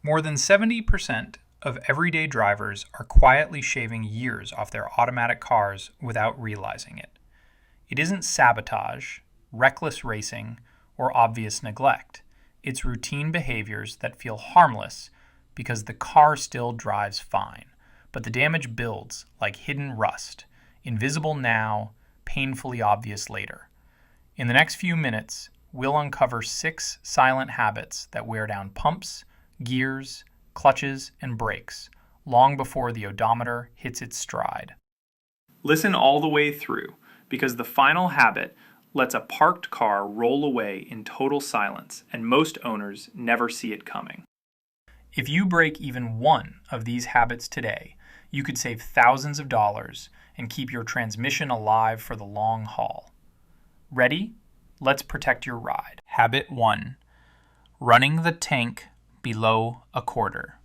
More than 70% of everyday drivers are quietly shaving years off their automatic cars without realizing it. It isn't sabotage, reckless racing, or obvious neglect. It's routine behaviors that feel harmless because the car still drives fine, but the damage builds like hidden rust, invisible now, painfully obvious later. In the next few minutes, we'll uncover 6 silent habits that wear down pumps, gears, clutches, and brakes long before the odometer hits its stride. Listen all the way through, because the final habit lets a parked car roll away in total silence, and most owners never see it coming. If you break even one of these habits today, you could save thousands of dollars and keep your transmission alive for the long haul. Ready? Let's protect your ride. Habit 1. Running the tank below a quarter.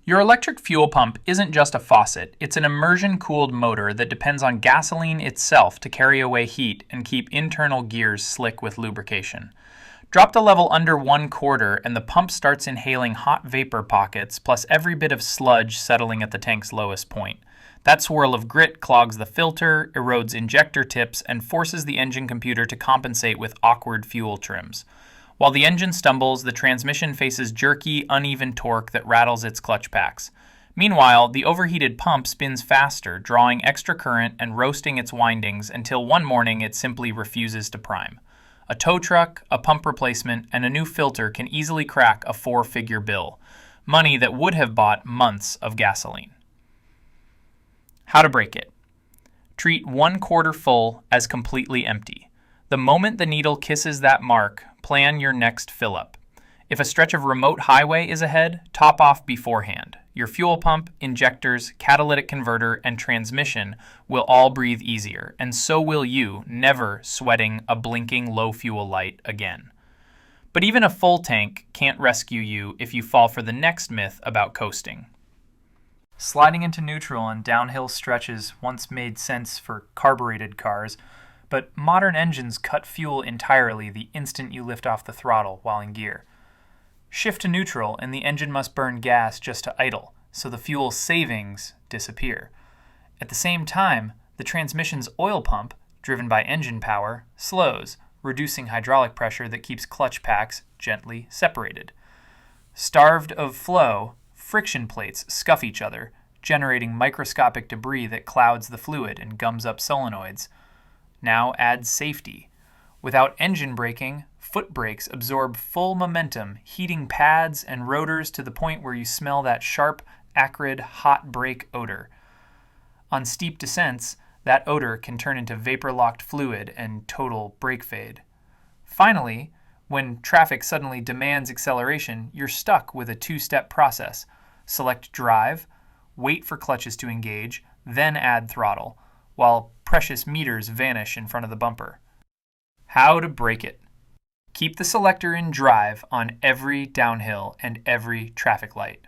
Your electric fuel pump isn't just a faucet, it's an immersion-cooled motor that depends on gasoline itself to carry away heat and keep internal gears slick with lubrication. Drop the level under 1/4 and the pump starts inhaling hot vapor pockets plus every bit of sludge settling at the tank's lowest point. That swirl of grit clogs the filter, erodes injector tips, and forces the engine computer to compensate with awkward fuel trims. While the engine stumbles, the transmission faces jerky, uneven torque that rattles its clutch packs. Meanwhile, the overheated pump spins faster, drawing extra current and roasting its windings until one morning it simply refuses to prime. A tow truck, a pump replacement, and a new filter can easily crack a 4-figure bill, money that would have bought months of gasoline. How to break it. Treat 1/4 full as completely empty. The moment the needle kisses that mark, plan your next fill-up. If a stretch of remote highway is ahead, top off beforehand. Your fuel pump, injectors, catalytic converter, and transmission will all breathe easier, and so will you, never sweating a blinking low fuel light again. But even a full tank can't rescue you if you fall for the next myth about coasting. Sliding into neutral on downhill stretches once made sense for carbureted cars, but modern engines cut fuel entirely the instant you lift off the throttle while in gear. Shift to neutral and the engine must burn gas just to idle, so the fuel savings disappear. At the same time, the transmission's oil pump, driven by engine power, slows, reducing hydraulic pressure that keeps clutch packs gently separated. Starved of flow, friction plates scuff each other, generating microscopic debris that clouds the fluid and gums up solenoids. Now add safety. Without engine braking, foot brakes absorb full momentum, heating pads and rotors to the point where you smell that sharp, acrid, hot brake odor. On steep descents, that odor can turn into vapor-locked fluid and total brake fade. Finally, when traffic suddenly demands acceleration, you're stuck with a 2-step process. Select drive, wait for clutches to engage, then add throttle, while precious meters vanish in front of the bumper. How to break it. Keep the selector in drive on every downhill and every traffic light.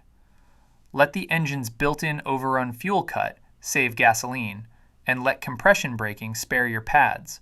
Let the engine's built-in overrun fuel cut save gasoline, and let compression braking spare your pads.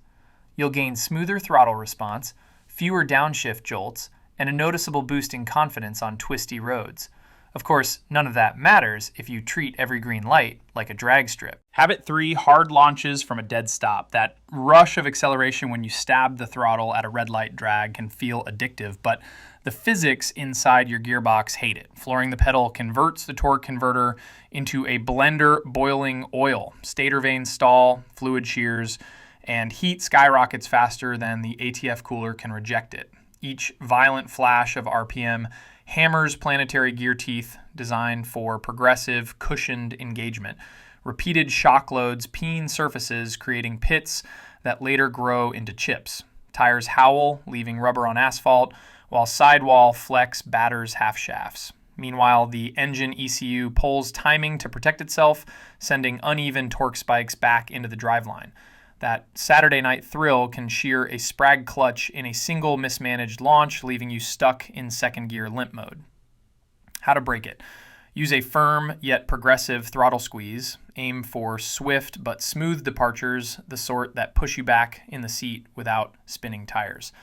You'll gain smoother throttle response, fewer downshift jolts, and a noticeable boost in confidence on twisty roads. Of course, none of that matters if you treat every green light like a drag strip. Habit 3, hard launches from a dead stop. That rush of acceleration when you stab the throttle at a red light drag can feel addictive, but the physics inside your gearbox hate it. Flooring the pedal converts the torque converter into a blender boiling oil. Stator vanes stall, fluid shears, and heat skyrockets faster than the ATF cooler can reject it. Each violent flash of RPM hammers planetary gear teeth designed for progressive, cushioned engagement. Repeated shock loads peen surfaces, creating pits that later grow into chips. Tires howl, leaving rubber on asphalt, while sidewall flex batters half shafts. Meanwhile, the engine ECU pulls timing to protect itself, sending uneven torque spikes back into the driveline. That Saturday night thrill can shear a sprag clutch in a single mismanaged launch, leaving you stuck in second gear limp mode. How to break it. Use a firm yet progressive throttle squeeze. Aim for swift but smooth departures, the sort that push you back in the seat without spinning tires.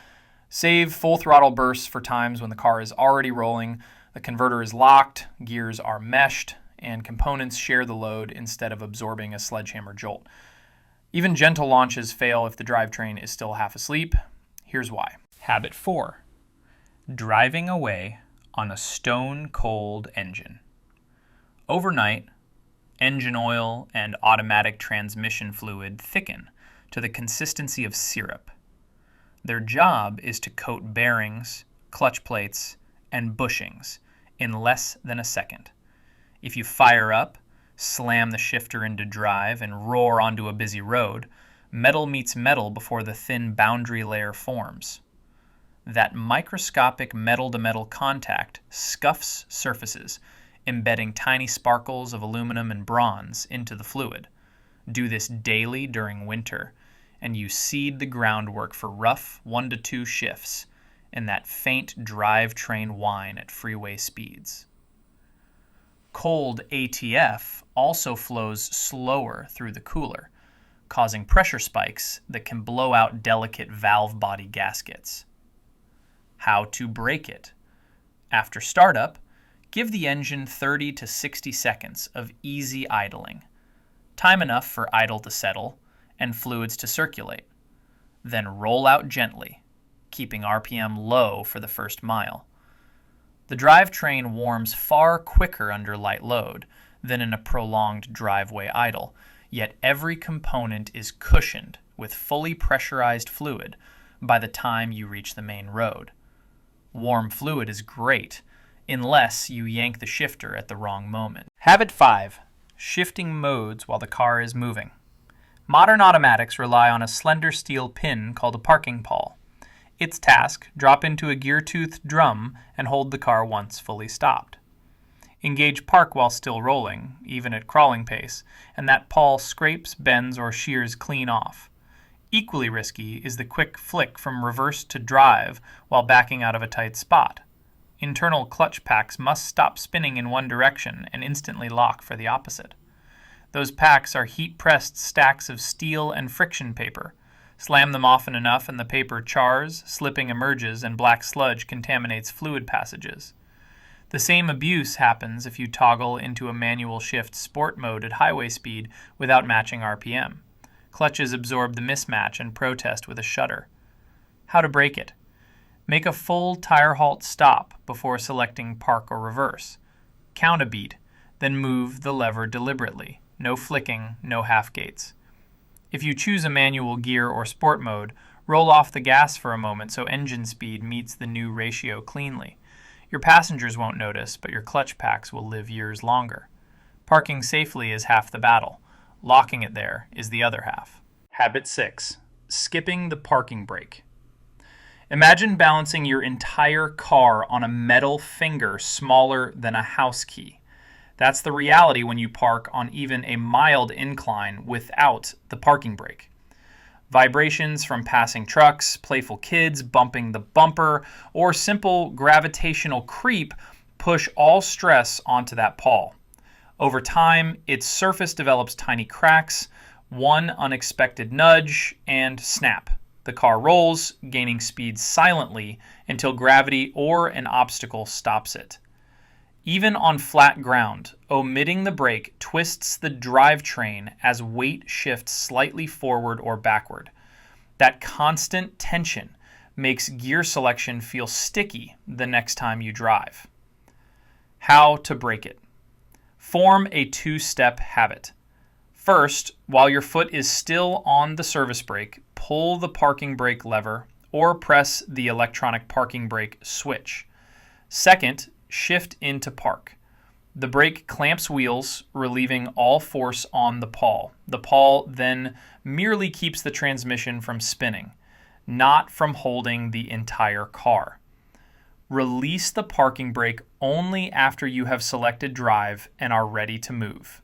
Save full throttle bursts for times when the car is already rolling. The converter is locked, gears are meshed, and components share the load instead of absorbing a sledgehammer jolt. Even gentle launches fail if the drivetrain is still half asleep. Here's why. Habit 4. Driving away on a stone-cold engine. Overnight, engine oil and automatic transmission fluid thicken to the consistency of syrup. Their job is to coat bearings, clutch plates, and bushings in less than a second. If you fire up, slam the shifter into drive, and roar onto a busy road, metal meets metal before the thin boundary layer forms. That microscopic metal-to-metal contact scuffs surfaces, embedding tiny sparkles of aluminum and bronze into the fluid. Do this daily during winter, and you seed the groundwork for rough 1 to 2 shifts in that faint drivetrain whine at freeway speeds. Cold ATF also flows slower through the cooler, causing pressure spikes that can blow out delicate valve body gaskets. How to brake it. After startup, give the engine 30 to 60 seconds of easy idling, time enough for idle to settle and fluids to circulate. Then roll out gently, keeping RPM low for the first mile. The drivetrain warms far quicker under light load than in a prolonged driveway idle, yet every component is cushioned with fully pressurized fluid by the time you reach the main road. Warm fluid is great, unless you yank the shifter at the wrong moment. Habit 5. Shifting modes while the car is moving. Modern automatics rely on a slender steel pin called a parking pawl. Its task, drop into a gear-toothed drum and hold the car once fully stopped. Engage park while still rolling, even at crawling pace, and that pawl scrapes, bends, or shears clean off. Equally risky is the quick flick from reverse to drive while backing out of a tight spot. Internal clutch packs must stop spinning in one direction and instantly lock for the opposite. Those packs are heat-pressed stacks of steel and friction paper. Slam them often enough and the paper chars, slipping emerges, and black sludge contaminates fluid passages. The same abuse happens if you toggle into a manual shift sport mode at highway speed without matching RPM. Clutches absorb the mismatch and protest with a shudder. How to brake it. Make a full tire halt stop before selecting park or reverse. Count a beat, then move the lever deliberately. No flicking, no half gates. If you choose a manual gear or sport mode, roll off the gas for a moment so engine speed meets the new ratio cleanly. Your passengers won't notice, but your clutch packs will live years longer. Parking safely is half the battle. Locking it there is the other half. Habit 6. Skipping the parking brake. Imagine balancing your entire car on a metal finger smaller than a house key. That's the reality when you park on even a mild incline without the parking brake. Vibrations from passing trucks, playful kids bumping the bumper, or simple gravitational creep push all stress onto that pawl. Over time, its surface develops tiny cracks, one unexpected nudge, and snap. The car rolls, gaining speed silently until gravity or an obstacle stops it. Even on flat ground, omitting the brake twists the drivetrain as weight shifts slightly forward or backward. That constant tension makes gear selection feel sticky the next time you drive. How to brake it. Form a 2-step habit. First, while your foot is still on the service brake, pull the parking brake lever or press the electronic parking brake switch. Second, shift into park. The brake clamps wheels, relieving all force on the pawl. The pawl then merely keeps the transmission from spinning, not from holding the entire car. Release the parking brake only after you have selected drive and are ready to move.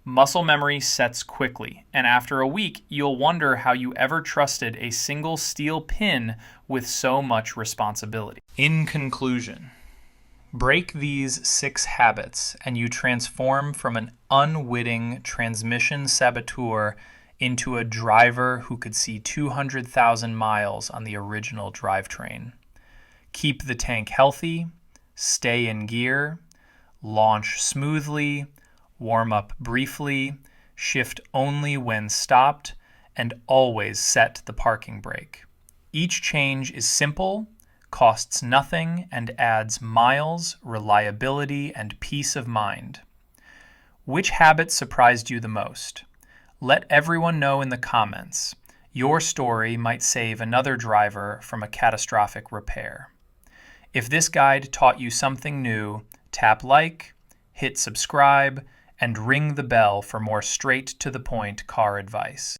Muscle memory sets quickly, and after a week, you'll wonder how you ever trusted a single steel pin with so much responsibility. In conclusion, break these 6 habits and you transform from an unwitting transmission saboteur into a driver who could see 200,000 miles on the original drivetrain. Keep the tank healthy, stay in gear, launch smoothly, warm up briefly, shift only when stopped, and always set the parking brake. Each change is simple, costs nothing, and adds miles, reliability, and peace of mind. Which habit surprised you the most? Let everyone know in the comments. Your story might save another driver from a catastrophic repair. If this guide taught you something new, tap like, hit subscribe, and ring the bell for more straight-to-the-point car advice.